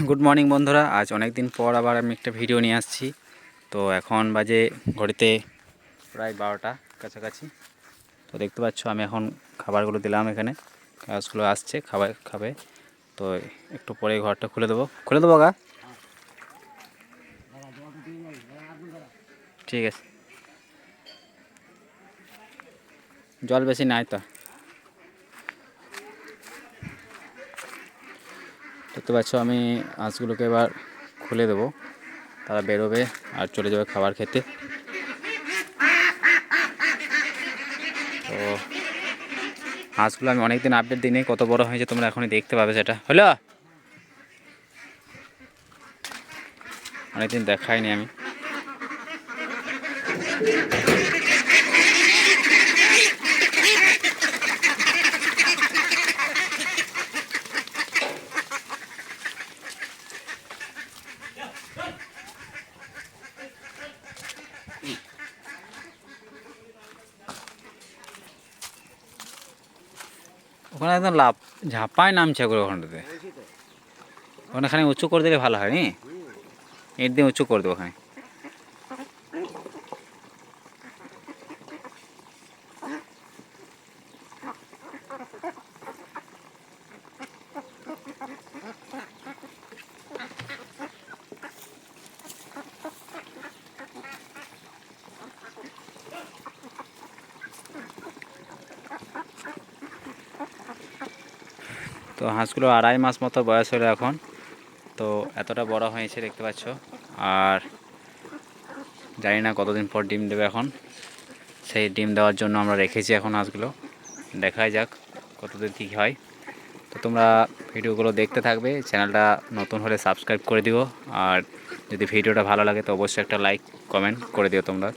Good morning বন্ধুরা, আজ অনেক দিন পর আবার আমি একটা ভিডিও নিয়ে আসছি। তো এখন বাজে ঘড়িতে প্রায় 12টা কাছাকাছি। তো দেখতে পাচ্ছ আমি এখন খাবারগুলো দিলাম, এখানে গাছগুলো আসছে খাবার খাবে। তো একটু পরে ঘরটা খুলে দেবো গা। ঠিক আছে, জল বেশি নাই তো। দেখতে পাচ্ছ আমি হাঁসগুলোকে এবার খুলে দেবো, তারা বেরোবে আর চলে যাবে খাবার খেতে। তো হাঁসগুলো আমি অনেকদিন আপডেট দিই, কত বড় হয়েছে তোমরা এখনই দেখতে পাবে। সেটা হলো অনেকদিন দেখাইনি আমি। ওখানে একদম লাভ ঝাঁপায় নামছে ওখানটাতে। ওখানে উঁচু করে দিলে ভালো হয় নি, ইট দিয়ে উঁচু করে দেবো ওখানে। তো হাঁসগুলো 2.5 মাস মতো বয়স হলো এখন। তো এতটা বড় হয়েছে দেখতে পাচ্ছ। আর জানি না কতদিন পর ডিম দেবে এখন। সেই ডিম দেওয়ার জন্য আমরা রেখেছি এখন হাঁসগুলো, দেখাই যাক কতদিন কী হয়। তো তোমরা ভিডিওগুলো দেখতে থাকবে, চ্যানেলটা নতুন হলে সাবস্ক্রাইব করে দিও। আর যদি ভিডিওটা ভালো লাগে তো অবশ্যই একটা লাইক কমেন্ট করে দিও তোমরা।